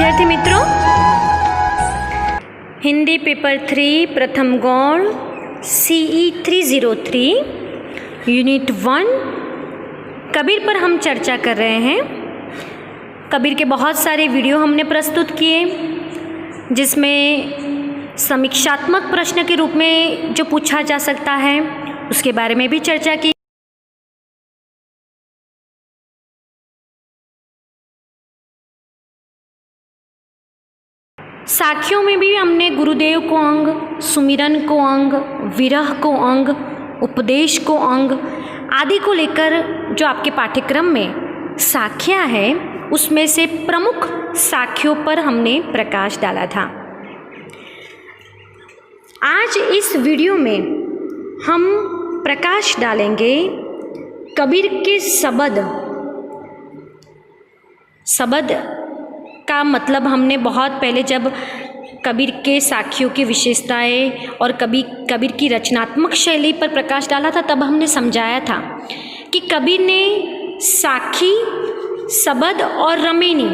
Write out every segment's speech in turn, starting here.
विद्यार्थी मित्रों, हिंदी पेपर 3 प्रथम गौण CE 303 यूनिट 1 कबीर पर हम चर्चा कर रहे हैं। कबीर के बहुत सारे वीडियो हमने प्रस्तुत किए, जिसमें समीक्षात्मक प्रश्न के रूप में जो पूछा जा सकता है उसके बारे में भी चर्चा की। साखियों में भी हमने गुरुदेव को अंग, सुमिरन को अंग, विरह को अंग, उपदेश को अंग आदि को लेकर जो आपके पाठ्यक्रम में साखियाँ हैं उसमें से प्रमुख साखियों पर हमने प्रकाश डाला था। आज इस वीडियो में हम प्रकाश डालेंगे कबीर के शब्द का मतलब हमने बहुत पहले जब कबीर के साखियों की विशेषताएं और कबीर की रचनात्मक शैली पर प्रकाश डाला था, तब हमने समझाया था कि कबीर ने साखी, शब्द और रमेनी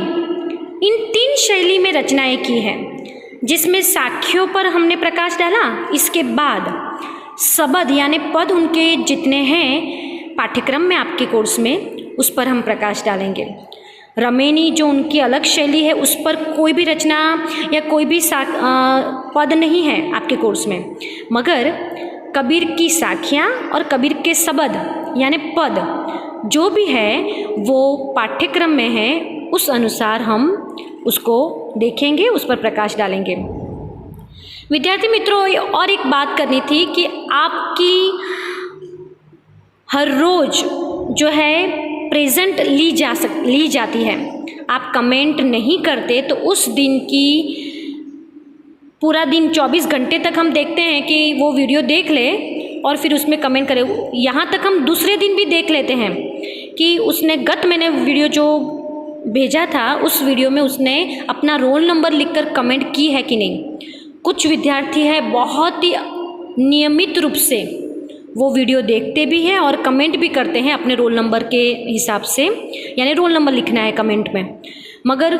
इन 3 शैली में रचनाएं की हैं, जिसमें साखियों पर हमने प्रकाश डाला। इसके बाद शब्द यानी पद उनके जितने हैं पाठ्यक्रम में आपके कोर्स में, उस पर हम प्रकाश डालेंगे। रमेनी जो उनकी अलग शैली है, उस पर कोई भी रचना या कोई भी पद नहीं है आपके कोर्स में, मगर कबीर की साखियाँ और कबीर के शब्द यानी पद जो भी है वो पाठ्यक्रम में है, उस अनुसार हम उसको देखेंगे, उस पर प्रकाश डालेंगे। विद्यार्थी मित्रों, और एक बात करनी थी कि आपकी हर रोज़ जो है प्रेजेंट ली जाती है। आप कमेंट नहीं करते तो उस दिन की पूरा दिन 24 घंटे तक हम देखते हैं कि वो वीडियो देख ले और फिर उसमें कमेंट करे। यहाँ तक हम दूसरे दिन भी देख लेते हैं कि उसने मैंने वीडियो जो भेजा था उस वीडियो में उसने अपना रोल नंबर लिखकर कमेंट की है कि नहीं। कुछ विद्यार्थी है बहुत ही नियमित रूप से वो वीडियो देखते भी हैं और कमेंट भी करते हैं अपने रोल नंबर के हिसाब से, यानी रोल नंबर लिखना है कमेंट में। मगर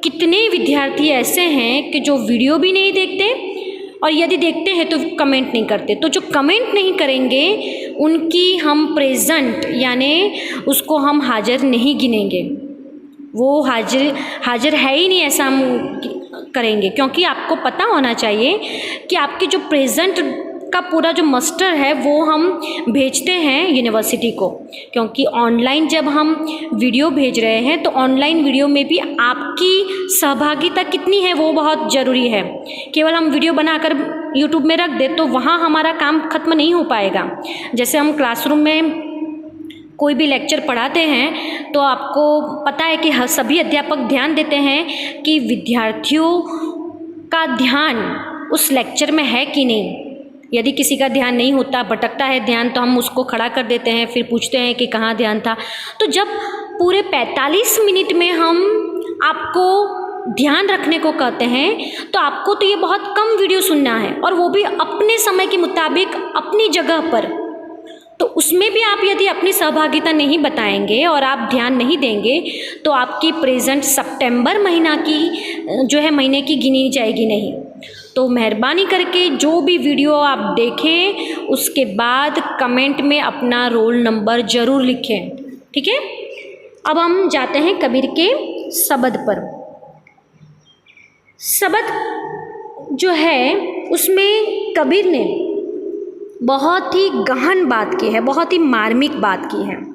कितने विद्यार्थी ऐसे हैं कि जो वीडियो भी नहीं देखते और यदि देखते हैं तो कमेंट नहीं करते। तो जो कमेंट नहीं करेंगे उनकी हम प्रेजेंट यानी उसको हम हाजिर नहीं गिनेंगे, वो हाजिर है ही नहीं ऐसा हम करेंगे। क्योंकि आपको पता होना चाहिए कि आपकी जो प्रेजेंट का पूरा जो मास्टर है वो हम भेजते हैं यूनिवर्सिटी को, क्योंकि ऑनलाइन जब हम वीडियो भेज रहे हैं तो ऑनलाइन वीडियो में भी आपकी सहभागिता कितनी है वो बहुत ज़रूरी है। केवल हम वीडियो बनाकर यूट्यूब में रख दे तो वहाँ हमारा काम खत्म नहीं हो पाएगा। जैसे हम क्लासरूम में कोई भी लेक्चर पढ़ाते हैं तो आपको पता है कि सभी अध्यापक ध्यान देते हैं कि विद्यार्थियों का ध्यान उस लेक्चर में है कि नहीं। यदि किसी का ध्यान नहीं होता, भटकता है ध्यान, तो हम उसको खड़ा कर देते हैं, फिर पूछते हैं कि कहाँ ध्यान था। तो जब पूरे 45 मिनट में हम आपको ध्यान रखने को कहते हैं तो आपको तो ये बहुत कम वीडियो सुनना है, और वो भी अपने समय के मुताबिक अपनी जगह पर। तो उसमें भी आप यदि अपनी सहभागिता नहीं बताएंगे और आप ध्यान नहीं देंगे तो आपकी प्रेजेंट सितंबर महीने की गिनी जाएगी नहीं। तो मेहरबानी करके जो भी वीडियो आप देखें उसके बाद कमेंट में अपना रोल नंबर ज़रूर लिखें, ठीक है। अब हम जाते हैं कबीर के शब्द पर। शब्द जो है उसमें कबीर ने बहुत ही गहन बात की है, बहुत ही मार्मिक बात की है।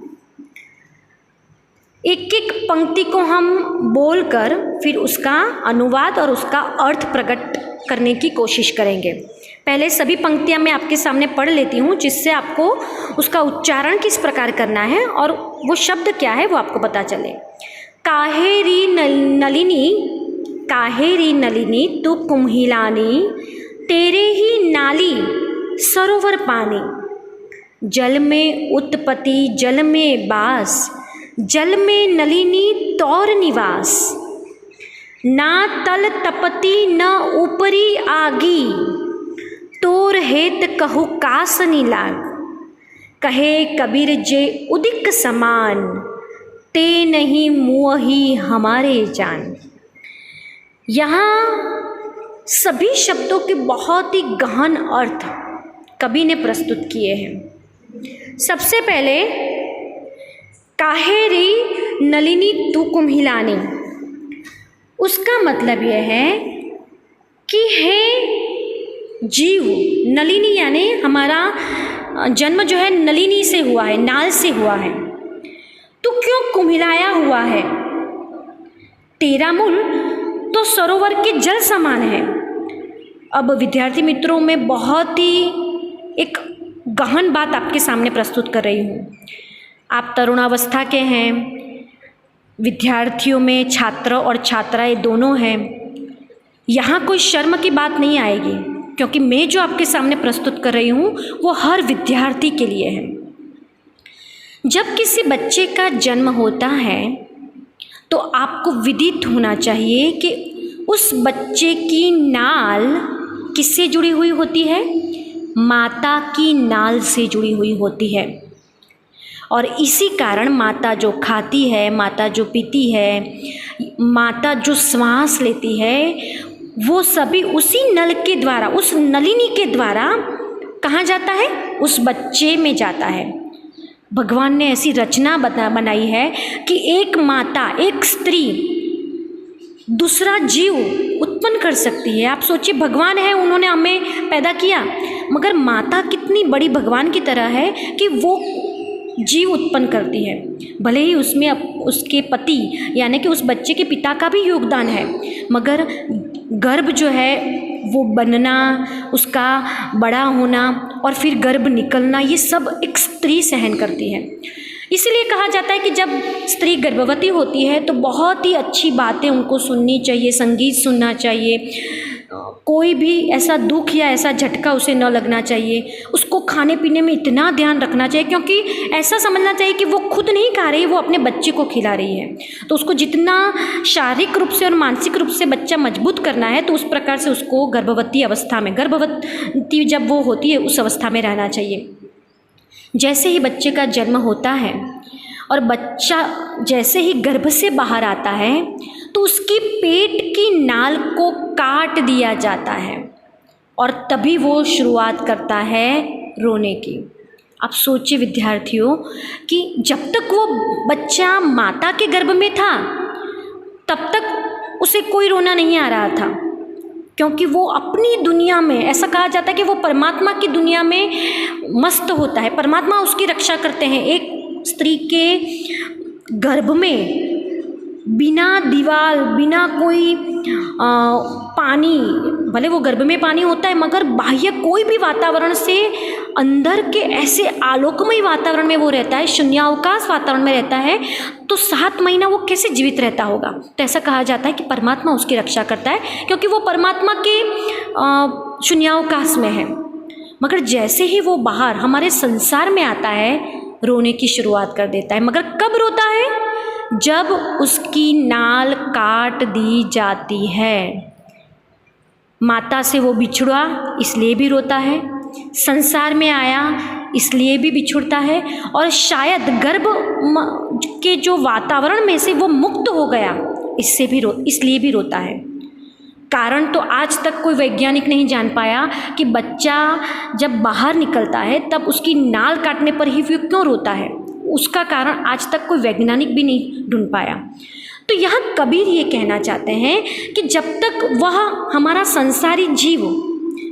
एक एक पंक्ति को हम बोलकर फिर उसका अनुवाद और उसका अर्थ प्रकट करने की कोशिश करेंगे। पहले सभी पंक्तियां मैं आपके सामने पढ़ लेती हूँ, जिससे आपको उसका उच्चारण किस प्रकार करना है और वो शब्द क्या है वो आपको पता चले। काहेरी नलिनी तू कुम्हिलानी, तेरे ही नाली सरोवर पानी। जल में उत्पत्ति जल में बास, जल में नलिनी तौर निवास। ना तल तपती न ऊपरी आगी, तोर हेत कहु कासनी लाग। कहे कबीर जे उदिक समान, ते नहीं मुअही हमारे जान। यहाँ सभी शब्दों के बहुत ही गहन अर्थ कवि ने प्रस्तुत किए हैं। सबसे पहले, काहे री नलिनी तू कुम्हिलानी, उसका मतलब यह है कि हे जीव, नलिनी यानी हमारा जन्म जो है नलिनी से हुआ है, नाल से हुआ है, तू क्यों कुम्हिलाया हुआ है? तेरा मूल तो सरोवर के जल समान है। अब विद्यार्थी मित्रों, मैं बहुत ही एक गहन बात आपके सामने प्रस्तुत कर रही हूँ। आप तरुणावस्था के हैं, विद्यार्थियों में छात्र और छात्राएं दोनों हैं। यहाँ कोई शर्म की बात नहीं आएगी, क्योंकि मैं जो आपके सामने प्रस्तुत कर रही हूँ वो हर विद्यार्थी के लिए है। जब किसी बच्चे का जन्म होता है तो आपको विदित होना चाहिए कि उस बच्चे की नाल किससे जुड़ी हुई होती है? माता की नाल से जुड़ी हुई होती है। और इसी कारण माता जो खाती है, माता जो पीती है, माता जो श्वास लेती है, वो सभी उसी नल के द्वारा, उस नलिनी के द्वारा कहाँ जाता है? उस बच्चे में जाता है। भगवान ने ऐसी रचना बनाई है कि एक माता, एक स्त्री दूसरा जीव उत्पन्न कर सकती है। आप सोचिए, भगवान है, उन्होंने हमें पैदा किया, मगर माता कितनी बड़ी भगवान की तरह है कि वो जीव उत्पन्न करती है। भले ही उसमें उसके पति यानी कि उस बच्चे के पिता का भी योगदान है, मगर गर्भ जो है वो बनना, उसका बड़ा होना और फिर गर्भ निकलना, ये सब एक स्त्री सहन करती है। इसीलिए कहा जाता है कि जब स्त्री गर्भवती होती है तो बहुत ही अच्छी बातें उनको सुननी चाहिए, संगीत सुनना चाहिए, कोई भी ऐसा दुख या ऐसा झटका उसे न लगना चाहिए। उसको खाने पीने में इतना ध्यान रखना चाहिए, क्योंकि ऐसा समझना चाहिए कि वो खुद नहीं खा रही, वो अपने बच्चे को खिला रही है। तो उसको जितना शारीरिक रूप से और मानसिक रूप से बच्चा मजबूत करना है, तो उस प्रकार से उसको गर्भवती अवस्था में, गर्भवती जब वो होती है उस अवस्था में रहना चाहिए। जैसे ही बच्चे का जन्म होता है और बच्चा जैसे ही गर्भ से बाहर आता है तो उसकी पेट की नाल को काट दिया जाता है और तभी वो शुरुआत करता है रोने की। आप सोचिए विद्यार्थियों कि जब तक वो बच्चा माता के गर्भ में था तब तक उसे कोई रोना नहीं आ रहा था, क्योंकि वो अपनी दुनिया में, ऐसा कहा जाता है कि वो परमात्मा की दुनिया में मस्त होता है। परमात्मा उसकी रक्षा करते हैं। एक स्त्री के गर्भ में बिना दीवार, बिना कोई पानी, भले वो गर्भ में पानी होता है, मगर बाह्य कोई भी वातावरण से अंदर के ऐसे आलोकमय वातावरण में वो रहता है, शून्यावकाश वातावरण में रहता है, तो 7 महीना वो कैसे जीवित रहता होगा। तो ऐसा कहा जाता है कि परमात्मा उसकी रक्षा करता है, क्योंकि वो परमात्मा के शून्यावकाश में है। मगर जैसे ही वो बाहर हमारे संसार में आता है, रोने की शुरुआत कर देता है। मगर कब रोता है? जब उसकी नाल काट दी जाती है। माता से वो बिछुड़ा इसलिए भी रोता है, संसार में आया इसलिए भी बिछुड़ता है, और शायद गर्भ के जो वातावरण में से वो मुक्त हो गया इसलिए भी रोता है। कारण तो आज तक कोई वैज्ञानिक नहीं जान पाया कि बच्चा जब बाहर निकलता है तब उसकी नाल काटने पर ही वो क्यों रोता है। उसका कारण आज तक कोई वैज्ञानिक भी नहीं ढूंढ पाया। तो यहाँ कबीर ये कहना चाहते हैं कि जब तक वह हमारा संसारी जीव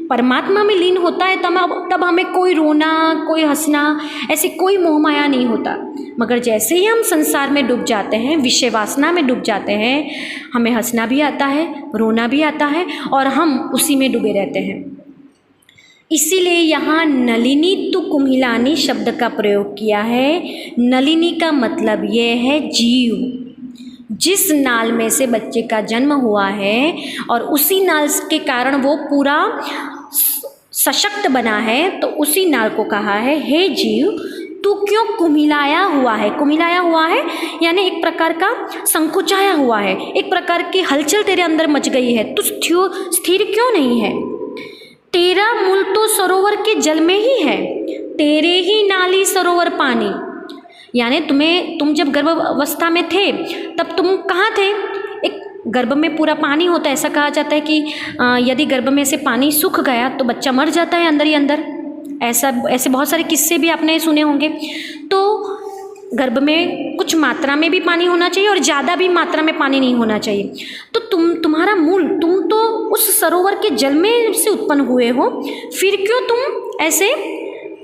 परमात्मा में लीन होता है तब हमें कोई रोना, कोई हंसना, ऐसी कोई मोह माया नहीं होता। मगर जैसे ही हम संसार में डूब जाते हैं, विषय वासना में डूब जाते हैं, हमें हंसना भी आता है, रोना भी आता है और हम उसी में डूबे रहते हैं। इसीलिए यहाँ नलिनी तु कुम्हिलानी शब्द का प्रयोग किया है। नलिनी का मतलब ये है जीव, जिस नाल में से बच्चे का जन्म हुआ है और उसी नाल के कारण वो पूरा सशक्त बना है, तो उसी नाल को कहा है, हे जीव तू क्यों कुम्हिलाया हुआ है। कुम्हिलाया हुआ है यानी एक प्रकार का संकुचाया हुआ है, एक प्रकार की हलचल तेरे अंदर मच गई है, तू स्थिर क्यों नहीं है। तेरा मूल तो सरोवर के जल में ही है, तेरे ही नाली सरोवर पानी। यानी तुम जब गर्भावस्था में थे तब तुम कहाँ थे? एक गर्भ में पूरा पानी होता है। ऐसा कहा जाता है कि यदि गर्भ में से पानी सूख गया तो बच्चा मर जाता है अंदर ही अंदर। ऐसे बहुत सारे किस्से भी आपने सुने होंगे। तो गर्भ में कुछ मात्रा में भी पानी होना चाहिए और ज़्यादा भी मात्रा में पानी नहीं होना चाहिए। तो तुम्हारा मूल, तुम तो उस सरोवर के जल में से उत्पन्न हुए हो, फिर क्यों तुम ऐसे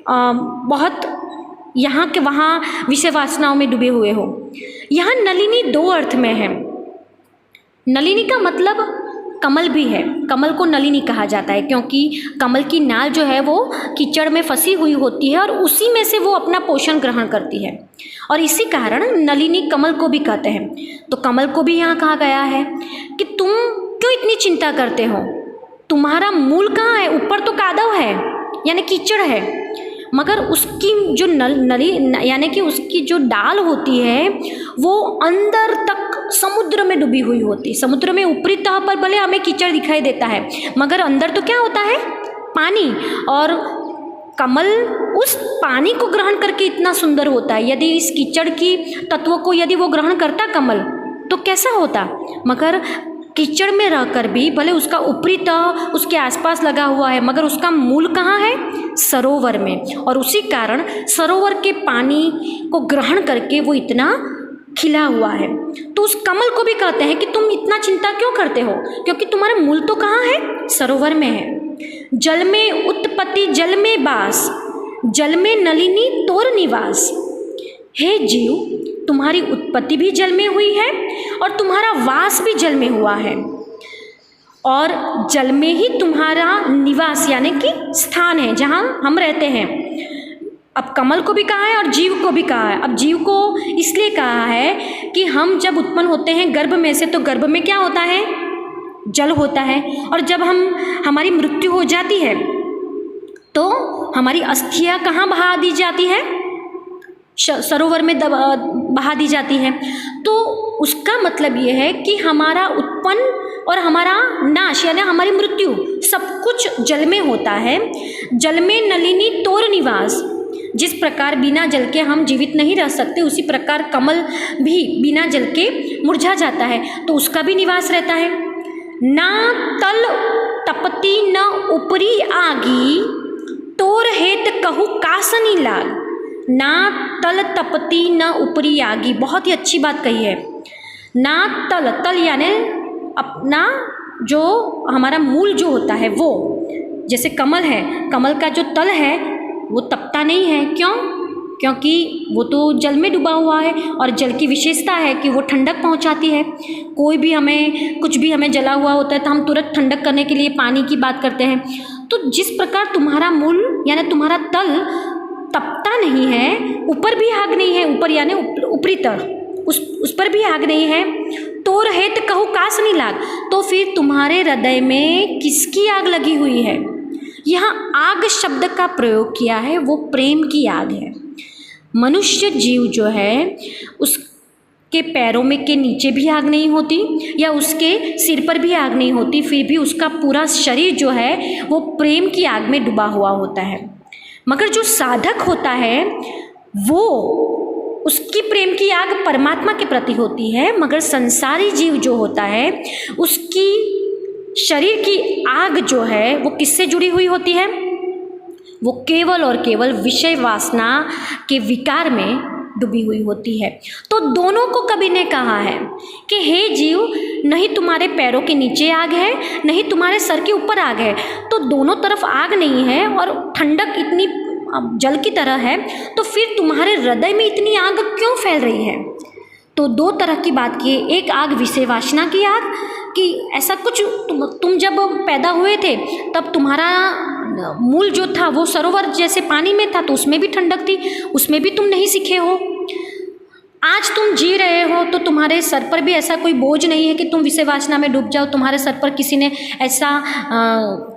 बहुत यहाँ के वहाँ विषय वासनाओं में डूबे हुए हो। यहाँ नलिनी दो अर्थ में है। नलिनी का मतलब कमल भी है। कमल को नलिनी कहा जाता है क्योंकि कमल की नाल जो है वो कीचड़ में फंसी हुई होती है और उसी में से वो अपना पोषण ग्रहण करती है, और इसी कारण नलिनी कमल को भी कहते हैं। तो कमल को भी यहाँ कहा गया है कि तुम क्यों इतनी चिंता करते हो, तुम्हारा मूल कहाँ है। ऊपर तो कादव है यानी कीचड़ है, मगर उसकी जो नली यानी कि उसकी जो डाल होती है वो अंदर तक समुद्र में डूबी हुई होती है। समुद्र में ऊपरी तह पर भले हमें कीचड़ दिखाई देता है, मगर अंदर तो क्या होता है, पानी। और कमल उस पानी को ग्रहण करके इतना सुंदर होता है। यदि इस कीचड़ की तत्वों को यदि वो ग्रहण करता कमल तो कैसा होता। मगर कीचड़ में रहकर भी भले उसका ऊपरी तह उसके आसपास लगा हुआ है, मगर उसका मूल कहाँ है, सरोवर में। और उसी कारण सरोवर के पानी को ग्रहण करके वो इतना खिला हुआ है। तो उस कमल को भी कहते हैं कि तुम इतना चिंता क्यों करते हो, क्योंकि तुम्हारा मूल तो कहाँ है, सरोवर में है। जल में उत्पत्ति जल में बास, जल में नलिनी तोर निवास। हे जीव, तुम्हारी उत्पत्ति भी जल में हुई है और तुम्हारा वास भी जल में हुआ है, और जल में ही तुम्हारा निवास यानी कि स्थान है जहाँ हम रहते हैं। अब कमल को भी कहा है और जीव को भी कहा है। अब जीव को इसलिए कहा है कि हम जब उत्पन्न होते हैं गर्भ में से, तो गर्भ में क्या होता है, जल होता है। और जब हमारी मृत्यु हो जाती है तो हमारी अस्थियाँ कहाँ बहा दी जाती है, सरोवर में बहा दी जाती है। तो उसका मतलब ये है कि हमारा उत्पन्न और हमारा नाश यानी हमारी मृत्यु सब कुछ जल में होता है। जल में नलिनी तोर निवास। जिस प्रकार बिना जल के हम जीवित नहीं रह सकते, उसी प्रकार कमल भी बिना जल के मुरझा जाता है, तो उसका भी निवास रहता है। ना तल तपती न ऊपरी आगी, तोर हेत कहू कासनी लाग। ना तल तपती न ऊपरी आगी, बहुत ही अच्छी बात कही है। ना तल, तल यानी अपना जो हमारा मूल जो होता है वो, जैसे कमल है, कमल का जो तल है वो तपता नहीं है। क्यों? क्योंकि वो तो जल में डूबा हुआ है, और जल की विशेषता है कि वो ठंडक पहुंचाती है। कोई भी हमें कुछ भी हमें जला हुआ होता है तो हम तुरंत ठंडक करने के लिए पानी की बात करते हैं। तो जिस प्रकार तुम्हारा मूल यानी तुम्हारा तल तपता नहीं है, ऊपर भी आग नहीं है, ऊपर यानी ऊपरी तल उस पर भी आग नहीं है, तोर हेत कहू कास नहीं लाग। तो फिर तुम्हारे हृदय में किसकी आग लगी हुई है। यहाँ आग शब्द का प्रयोग किया है, वो प्रेम की आग है। मनुष्य जीव जो है उसके पैरों में के नीचे भी आग नहीं होती या उसके सिर पर भी आग नहीं होती, फिर भी उसका पूरा शरीर जो है वो प्रेम की आग में डूबा हुआ होता है। मगर जो साधक होता है वो उसकी प्रेम की आग परमात्मा के प्रति होती है, मगर संसारी जीव जो होता है उसकी शरीर की आग जो है वो किससे जुड़ी हुई होती है, वो केवल और केवल विषय वासना के विकार में डूबी हुई होती है। तो दोनों को कबीर ने कहा है कि हे जीव, नहीं तुम्हारे पैरों के नीचे आग है, नहीं तुम्हारे सर के ऊपर आग है, तो दोनों तरफ आग नहीं है और ठंडक इतनी जल की तरह है, तो फिर तुम्हारे हृदय में इतनी आग क्यों फैल रही है। तो दो तरह की बात की, एक आग विषय वासना की आग कि ऐसा कुछ तुम जब पैदा हुए थे तब तुम्हारा मूल जो था वो सरोवर जैसे पानी में था, तो उसमें भी ठंडक थी, उसमें भी तुम नहीं सीखे हो। आज तुम जी रहे हो तो तुम्हारे सर पर भी ऐसा कोई बोझ नहीं है कि तुम विषय वासना में डूब जाओ, तुम्हारे सर पर किसी ने ऐसा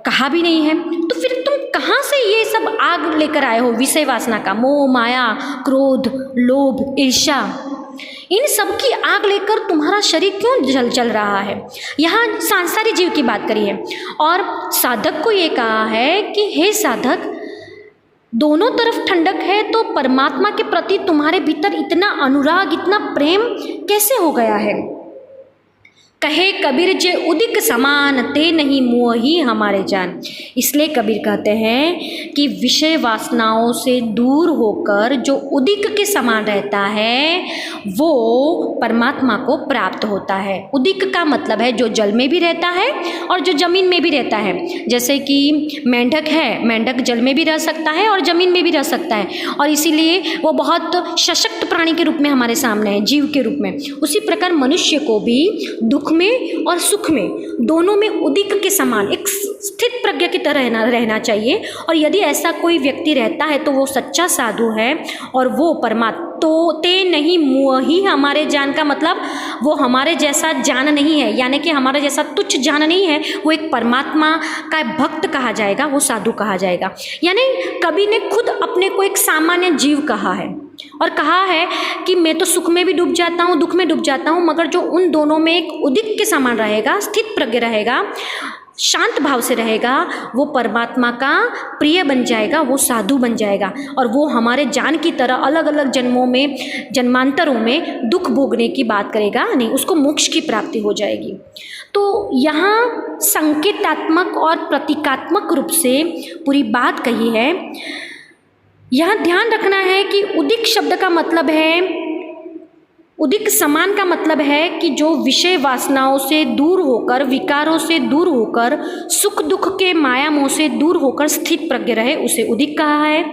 कहा भी नहीं है। तो फिर तुम कहाँ से ये सब आग लेकर आए हो विषय वासना का, मोह माया क्रोध लोभ ईर्ष्या, इन सब की आग लेकर तुम्हारा शरीर क्यों जल रहा है। यहाँ सांसारिक जीव की बात करी है और साधक को ये कहा है कि हे साधक, दोनों तरफ ठंडक है तो परमात्मा के प्रति तुम्हारे भीतर इतना अनुराग इतना प्रेम कैसे हो गया है। कहे कबीर जे उदिक समान ते नहीं मोही हमारे जान। इसलिए कबीर कहते हैं कि विषय वासनाओं से दूर होकर जो उदिक के समान रहता है वो परमात्मा को प्राप्त होता है। उदिक का मतलब है जो जल में भी रहता है और जो जमीन में भी रहता है। जैसे कि मेंढक है, मेंढक जल में भी रह सकता है और जमीन में भी रह सकता है, और इसीलिए वो बहुत सशक्त प्राणी के रूप में हमारे सामने है, जीव के रूप में। उसी प्रकार मनुष्य को भी दुख में और सुख में दोनों में उदिक के समान एक स्थित प्रज्ञ की तरह रहना चाहिए। और यदि ऐसा कोई व्यक्ति रहता है तो वो सच्चा साधु है और वो परमात्मा तो ते नहीं मोही हमारे जान का मतलब वो हमारे जैसा जान नहीं है, यानी कि हमारे जैसा तुच्छ जान नहीं है। वो एक परमात्मा का भक्त कहा जाएगा, वो साधु कहा जाएगा। यानी कबीर ने खुद अपने को एक सामान्य जीव कहा है और कहा है कि मैं तो सुख में भी डूब जाता हूँ, दुख में डूब जाता हूँ, मगर जो उन दोनों में एक उदिक के समान रहेगा, स्थित प्रज्ञ रहेगा, शांत भाव से रहेगा, वो परमात्मा का प्रिय बन जाएगा, वो साधु बन जाएगा। और वो हमारे जान की तरह अलग अलग जन्मों में, जन्मांतरों में दुख भोगने की बात करेगा नहीं, उसको मोक्ष की प्राप्ति हो जाएगी। तो यहाँ संकेतात्मक और प्रतीकात्मक रूप से पूरी बात कही है। यहाँ ध्यान रखना है कि उदिक शब्द का मतलब है, उदिक समान का मतलब है कि जो विषय वासनाओं से दूर होकर, विकारों से दूर होकर, सुख दुख के माया मोह से दूर होकर स्थित प्रज्ञ रहे, उसे उदिक कहा है।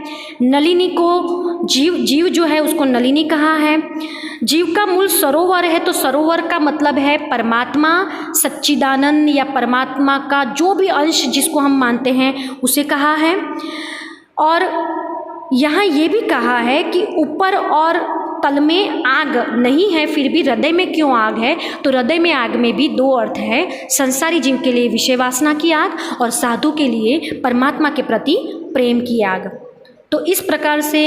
नलिनी को जीव जो है उसको नलिनी कहा है। जीव का मूल सरोवर है, तो सरोवर का मतलब है परमात्मा, सच्चिदानंद या परमात्मा का जो भी अंश जिसको हम मानते हैं उसे कहा है। और यहाँ ये भी कहा है कि ऊपर और तल में आग नहीं है, फिर भी हृदय में क्यों आग है? तो हृदय में आग में भी दो अर्थ है, संसारी जीव के लिए विषय वासना की आग और साधु के लिए परमात्मा के प्रति प्रेम की आग। तो इस प्रकार से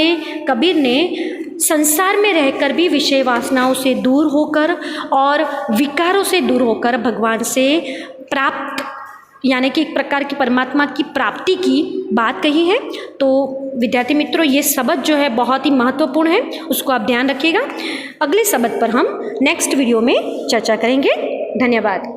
कबीर ने संसार में रहकर भी विषय वासनाओं से दूर होकर और विकारों से दूर होकर भगवान से प्राप्त, यानी कि एक प्रकार की परमात्मा की प्राप्ति की बात कही है। तो विद्यार्थी मित्रों, ये शब्द जो है बहुत ही महत्वपूर्ण है, उसको आप ध्यान रखिएगा। अगले शब्द पर हम नेक्स्ट वीडियो में चर्चा करेंगे। धन्यवाद।